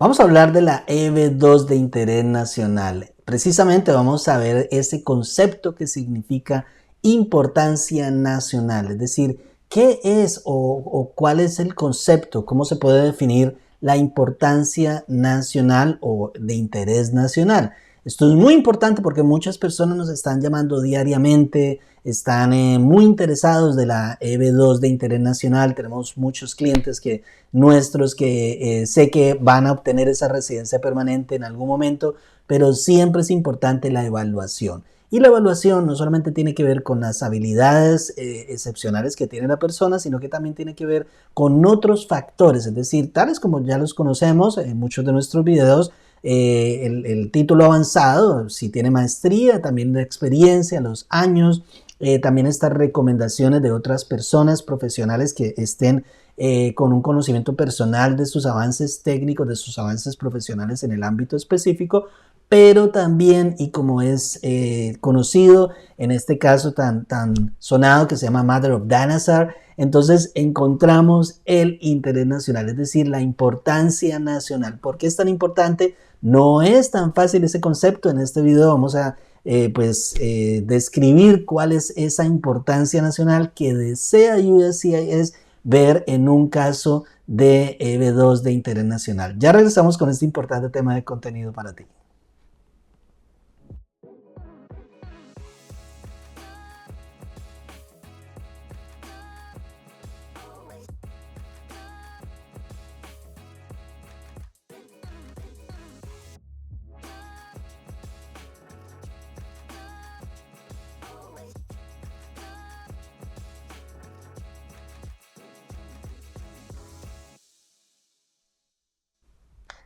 Vamos a hablar de la EB2 de interés nacional. Precisamente vamos a ver ese concepto que significa importancia nacional, es decir, qué es o cuál es el concepto, cómo se puede definir la importancia nacional o de interés nacional. Esto es muy importante porque muchas personas nos están llamando diariamente, están muy interesados de la EB2 de interés nacional. Tenemos muchos clientes nuestros que sé que van a obtener esa residencia permanente en algún momento, pero siempre es importante la evaluación. Y la evaluación no solamente tiene que ver con las habilidades excepcionales que tiene la persona, sino que también tiene que ver con otros factores, es decir, tales como ya los conocemos en muchos de nuestros videos, el título avanzado, si tiene maestría, también la experiencia, los años, también estas recomendaciones de otras personas profesionales que estén con un conocimiento personal de sus avances técnicos, de sus avances profesionales en el ámbito específico, pero también, y como es conocido en este caso tan sonado que se llama Matter of Dinosaur, entonces encontramos el interés nacional, es decir, la importancia nacional. ¿Por qué es tan importante? No es tan fácil ese concepto. En este video vamos a describir cuál es esa importancia nacional que desea USCIS ver en un caso de EB2 de interés nacional. Ya regresamos con este importante tema de contenido para ti.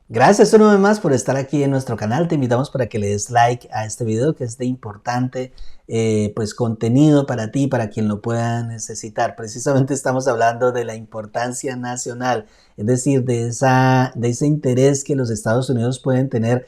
Gracias una vez más por estar aquí en nuestro canal. Te invitamos para que le des like a este video que es de importante contenido para ti, para quien lo pueda necesitar. Precisamente estamos hablando de la importancia nacional, es decir, de ese interés que los Estados Unidos pueden tener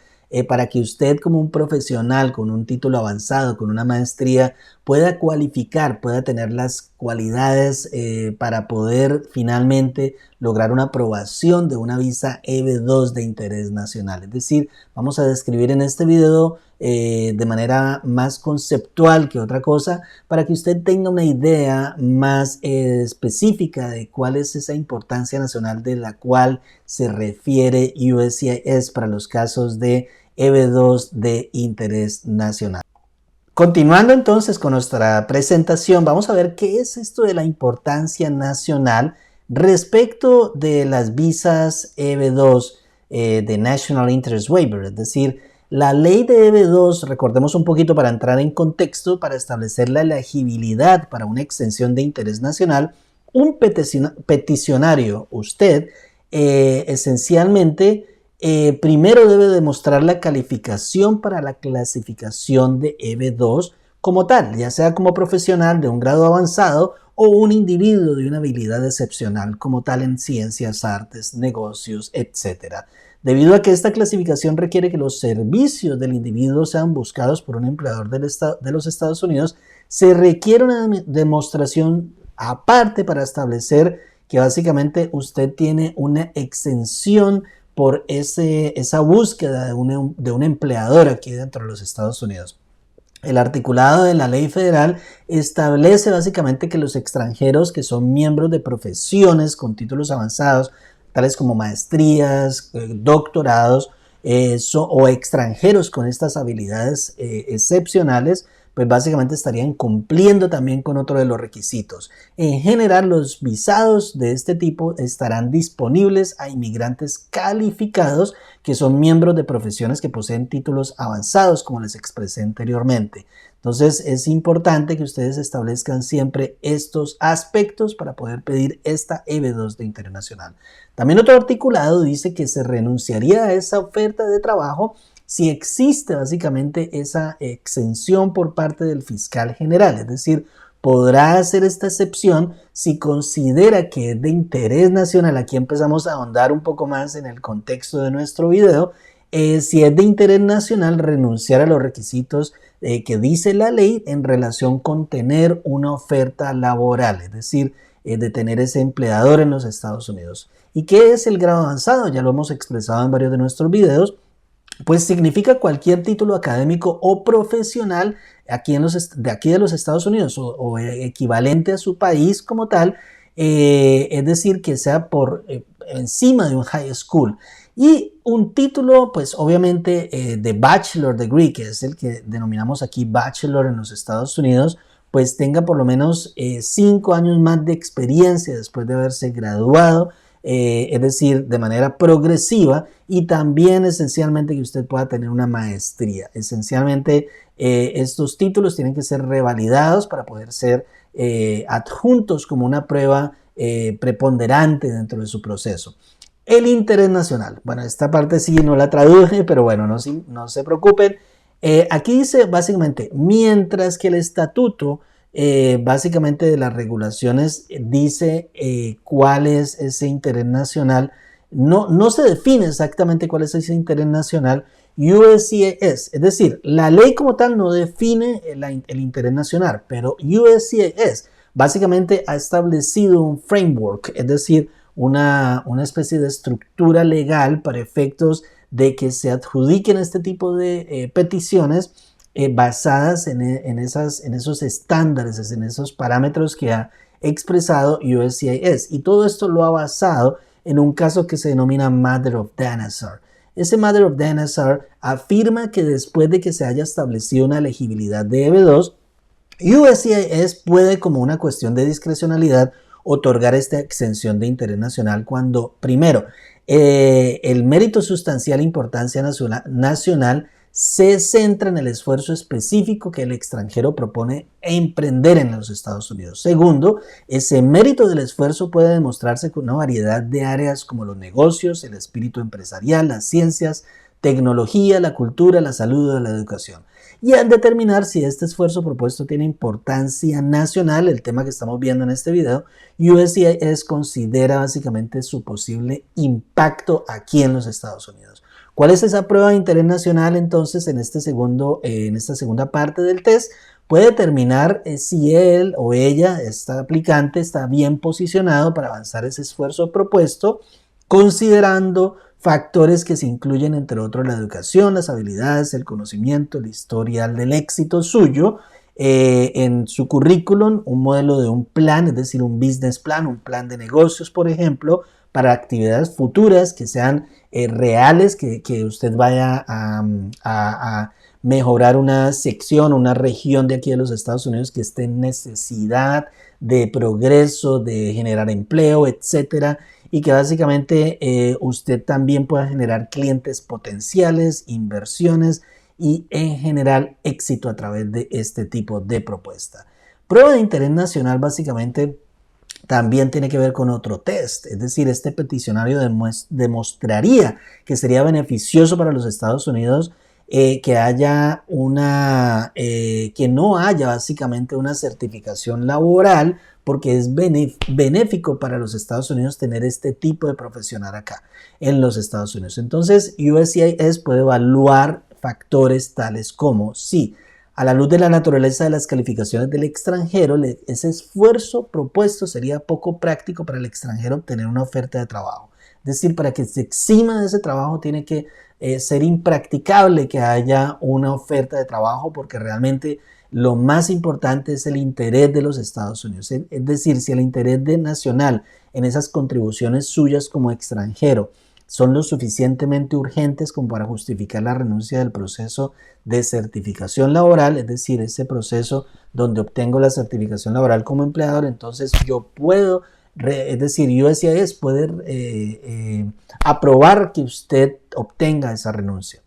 para que usted como un profesional con un título avanzado, con una maestría, pueda cualificar, pueda tener las cualidades para poder finalmente lograr una aprobación de una visa EB2 de interés nacional. Es decir, vamos a describir en este video de manera más conceptual que otra cosa para que usted tenga una idea más específica de cuál es esa importancia nacional de la cual se refiere USCIS para los casos de EB2 de interés nacional. Continuando entonces con nuestra presentación, vamos a ver qué es esto de la importancia nacional respecto de las visas EB2 de National Interest Waiver, es decir, la ley de EB2, recordemos un poquito para entrar en contexto, para establecer la elegibilidad para una extensión de interés nacional, un peticionario, usted, esencialmente, primero debe demostrar la calificación para la clasificación de EB2 como tal, ya sea como profesional de un grado avanzado o un individuo de una habilidad excepcional como tal en ciencias, artes, negocios, etc. Debido a que esta clasificación requiere que los servicios del individuo sean buscados por un empleador de los Estados Unidos, se requiere una demostración aparte para establecer que básicamente usted tiene una exención por esa búsqueda de un empleador aquí dentro de los Estados Unidos. El articulado de la ley federal establece básicamente que los extranjeros que son miembros de profesiones con títulos avanzados, tales como maestrías, doctorados o extranjeros con estas habilidades excepcionales, pues básicamente estarían cumpliendo también con otro de los requisitos. En general, los visados de este tipo estarán disponibles a inmigrantes calificados que son miembros de profesiones que poseen títulos avanzados, como les expresé anteriormente. Entonces, es importante que ustedes establezcan siempre estos aspectos para poder pedir esta EB2 de interés nacional. También otro articulado dice que se renunciaría a esa oferta de trabajo si existe básicamente esa exención por parte del fiscal general, es decir, podrá hacer esta excepción si considera que es de interés nacional. Aquí empezamos a ahondar un poco más en el contexto de nuestro video. Si es de interés nacional, renunciar a los requisitos que dice la ley en relación con tener una oferta laboral, es decir, de tener ese empleador en los Estados Unidos. ¿Y qué es el grado avanzado? Ya lo hemos expresado en varios de nuestros videos. Pues significa cualquier título académico o profesional de aquí de los Estados Unidos o equivalente a su país como tal, es decir, que sea por encima de un high school. Y un título, pues obviamente de bachelor degree, que es el que denominamos aquí bachelor en los Estados Unidos, pues tenga por lo menos 5 años más de experiencia después de haberse graduado, es decir, de manera progresiva, y también esencialmente que usted pueda tener una maestría. Esencialmente estos títulos tienen que ser revalidados para poder ser adjuntos como una prueba preponderante dentro de su proceso. El interés nacional. Bueno, esta parte sí no la traduje, pero bueno, no se preocupen. Aquí dice básicamente, mientras que el estatuto básicamente de las regulaciones dice cuál es ese interés nacional, no se define exactamente cuál es ese interés nacional. USCIS, es decir, la ley como tal no define el interés nacional, pero USCIS básicamente ha establecido un framework, es decir, una especie de estructura legal para efectos de que se adjudiquen este tipo de peticiones basadas en esos estándares, en esos parámetros que ha expresado USCIS. Y todo esto lo ha basado en un caso que se denomina Matter of Danaher. Ese Matter of Danaher afirma que después de que se haya establecido una elegibilidad de EB2, USCIS puede, como una cuestión de discrecionalidad, otorgar esta exención de interés nacional cuando, primero, el mérito sustancial e importancia nacional se centra en el esfuerzo específico que el extranjero propone emprender en los Estados Unidos. Segundo, ese mérito del esfuerzo puede demostrarse con una variedad de áreas como los negocios, el espíritu empresarial, las ciencias, tecnología, la cultura, la salud o la educación. Y al determinar si este esfuerzo propuesto tiene importancia nacional, el tema que estamos viendo en este video, USCIS considera básicamente su posible impacto aquí en los Estados Unidos. ¿Cuál es esa prueba de interés nacional entonces en esta segunda parte del test? Puede determinar si él o ella, esta aplicante, está bien posicionado para avanzar ese esfuerzo propuesto, considerando factores que se incluyen, entre otros, la educación, las habilidades, el conocimiento, el historial del éxito suyo, en su currículum, un modelo de un plan, es decir, un business plan, un plan de negocios, por ejemplo, para actividades futuras que sean reales, que usted vaya a mejorar una sección, una región de aquí de los Estados Unidos que esté en necesidad de progreso, de generar empleo, etcétera, y que básicamente usted también pueda generar clientes potenciales, inversiones y en general éxito a través de este tipo de propuesta. Prueba de interés nacional básicamente también tiene que ver con otro test, es decir, este peticionario demostraría que sería beneficioso para los Estados Unidos que haya que no haya básicamente una certificación laboral, porque es benéfico para los Estados Unidos tener este tipo de profesional acá en los Estados Unidos. Entonces, USCIS puede evaluar factores tales como si a la luz de la naturaleza de las calificaciones del extranjero, ese esfuerzo propuesto sería poco práctico para el extranjero obtener una oferta de trabajo. Es decir, para que se exima de ese trabajo tiene que ser impracticable que haya una oferta de trabajo, porque realmente lo más importante es el interés de los Estados Unidos. Es decir, si el interés nacional en esas contribuciones suyas como extranjero son lo suficientemente urgentes como para justificar la renuncia del proceso de certificación laboral, es decir, ese proceso donde obtengo la certificación laboral como empleador, entonces yo puedo, es decir, USCIS puede aprobar que usted obtenga esa renuncia.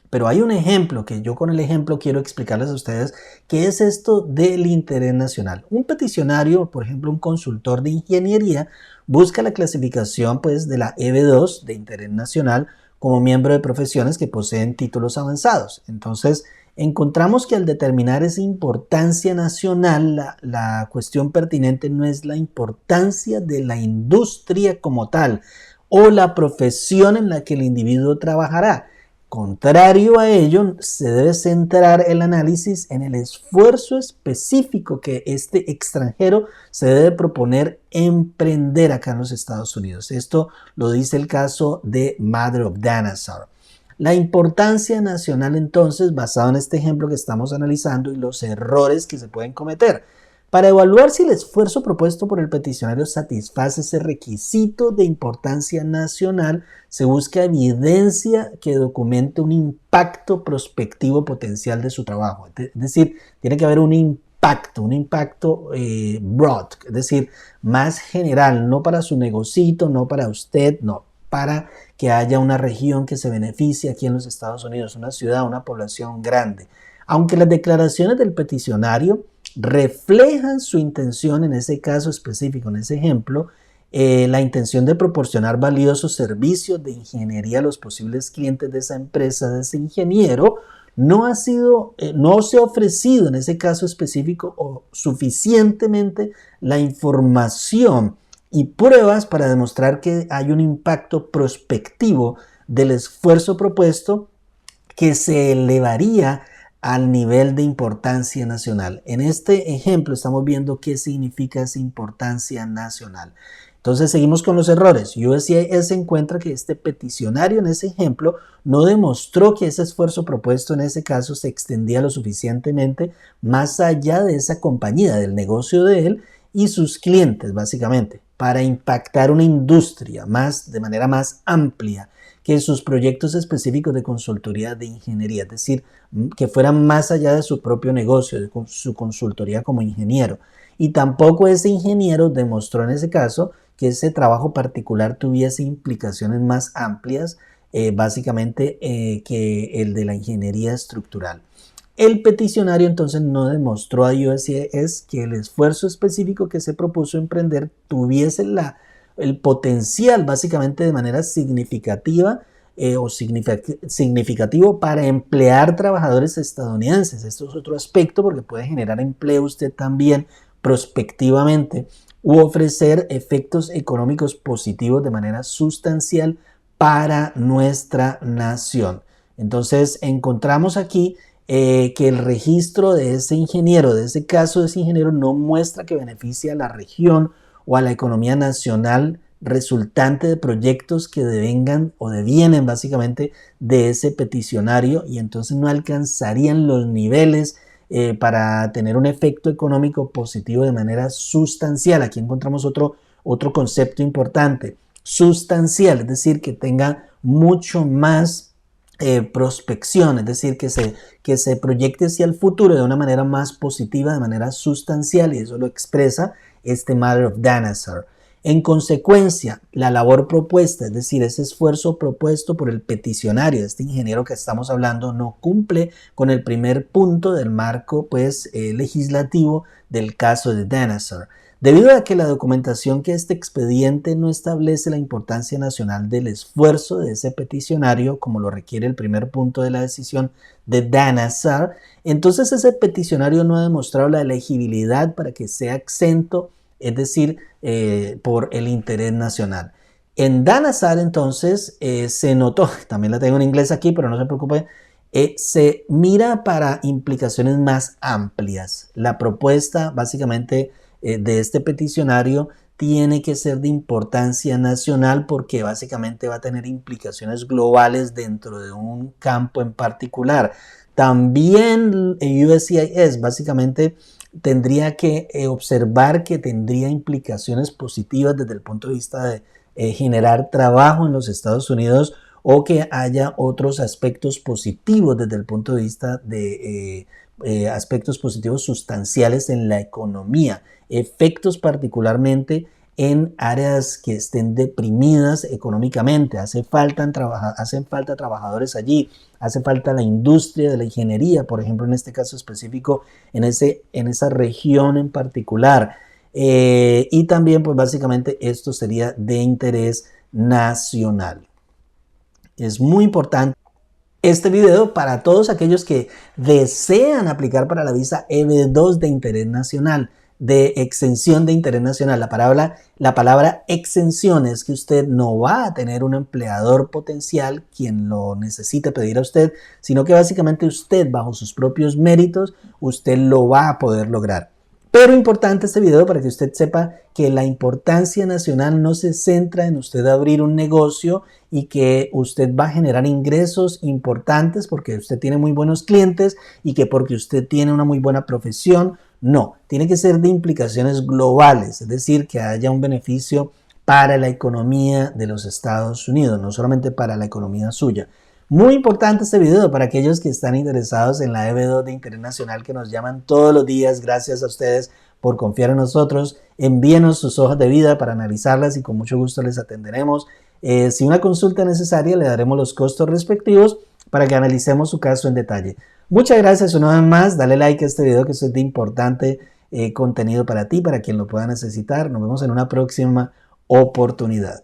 Pero hay un ejemplo que yo con el ejemplo quiero explicarles a ustedes qué es esto del interés nacional. Un peticionario, por ejemplo, un consultor de ingeniería, busca la clasificación pues, de la EB2 de interés nacional como miembro de profesiones que poseen títulos avanzados. Entonces, encontramos que al determinar esa importancia nacional, la cuestión pertinente no es la importancia de la industria como tal o la profesión en la que el individuo trabajará. Contrario a ello, se debe centrar el análisis en el esfuerzo específico que este extranjero se debe proponer emprender acá en los Estados Unidos. Esto lo dice el caso de Mother of Dinosaur. La importancia nacional, entonces, basado en este ejemplo que estamos analizando y los errores que se pueden cometer. Para evaluar si el esfuerzo propuesto por el peticionario satisface ese requisito de importancia nacional, se busca evidencia que documente un impacto prospectivo potencial de su trabajo. Es decir, tiene que haber un impacto broad, es decir, más general, no para su negocito, no para usted, no, para que haya una región que se beneficie aquí en los Estados Unidos, una ciudad, una población grande. Aunque las declaraciones del peticionario reflejan su intención en ese caso específico, en ese ejemplo, la intención de proporcionar valiosos servicios de ingeniería a los posibles clientes de esa empresa, de ese ingeniero, no se ha ofrecido en ese caso específico o suficientemente la información y pruebas para demostrar que hay un impacto prospectivo del esfuerzo propuesto que se elevaría al nivel de importancia nacional. En este ejemplo estamos viendo qué significa esa importancia nacional. Entonces seguimos con los errores. USCIS encuentra que este peticionario en ese ejemplo no demostró que ese esfuerzo propuesto en ese caso se extendía lo suficientemente más allá de esa compañía, del negocio de él y sus clientes, básicamente, para impactar una industria de manera más amplia que sus proyectos específicos de consultoría de ingeniería, es decir, que fueran más allá de su propio negocio, de su consultoría como ingeniero. Y tampoco ese ingeniero demostró en ese caso que ese trabajo particular tuviese implicaciones más amplias, básicamente, que el de la ingeniería estructural. El peticionario entonces no demostró a USCIS que el esfuerzo específico que se propuso emprender tuviese el potencial, básicamente de manera significativa significativo para emplear trabajadores estadounidenses. Esto es otro aspecto porque puede generar empleo usted también prospectivamente u ofrecer efectos económicos positivos de manera sustancial para nuestra nación. Entonces encontramos aquí que el registro de ese ingeniero, de ese caso de ese ingeniero, no muestra que beneficia a la región o a la economía nacional resultante de proyectos que devengan o devienen básicamente de ese peticionario y entonces no alcanzarían los niveles para tener un efecto económico positivo de manera sustancial. Aquí encontramos otro concepto importante, sustancial, es decir, que tenga mucho más prospección, es decir, que se proyecte hacia el futuro de una manera más positiva, de manera sustancial, y eso lo expresa este Mother of Dinosaur. En consecuencia, la labor propuesta, es decir, ese esfuerzo propuesto por el peticionario, este ingeniero que estamos hablando, no cumple con el primer punto del marco legislativo del caso de Dinosaur. Debido a que la documentación que este expediente no establece la importancia nacional del esfuerzo de ese peticionario, como lo requiere el primer punto de la decisión de Dinosaur, entonces ese peticionario no ha demostrado la elegibilidad para que sea exento, es decir, por el interés nacional. En Dinosaur entonces se notó, también la tengo en inglés aquí, pero no se preocupe, se mira para implicaciones más amplias. La propuesta básicamente de este peticionario tiene que ser de importancia nacional porque básicamente va a tener implicaciones globales dentro de un campo en particular. También USCIS básicamente tendría que observar que tendría implicaciones positivas desde el punto de vista de generar trabajo en los Estados Unidos o que haya otros aspectos positivos desde el punto de vista de aspectos positivos sustanciales en la economía, efectos particularmente en áreas que estén deprimidas económicamente. Hacen falta trabajadores allí, hace falta la industria de la ingeniería, por ejemplo, en este caso específico, en esa región en particular. Y también, pues básicamente esto sería de interés nacional. Es muy importante este video para todos aquellos que desean aplicar para la visa EB2 de interés nacional. de exención de interés nacional. La palabra exención es que usted no va a tener un empleador potencial quien lo necesite pedir a usted, sino que básicamente usted, bajo sus propios méritos, usted lo va a poder lograr. Pero importante este video para que usted sepa que la importancia nacional no se centra en usted abrir un negocio y que usted va a generar ingresos importantes porque usted tiene muy buenos clientes y que porque usted tiene una muy buena profesión. No, tiene que ser de implicaciones globales, es decir, que haya un beneficio para la economía de los Estados Unidos, no solamente para la economía suya. Muy importante este video para aquellos que están interesados en la EB2 de Interés Nacional que nos llaman todos los días. Gracias a ustedes por confiar en nosotros. Envíenos sus hojas de vida para analizarlas y con mucho gusto les atenderemos. Si una consulta es necesaria, le daremos los costos respectivos para que analicemos su caso en detalle. Muchas gracias una vez más. Dale like a este video que es de importante contenido para ti, para quien lo pueda necesitar. Nos vemos en una próxima oportunidad.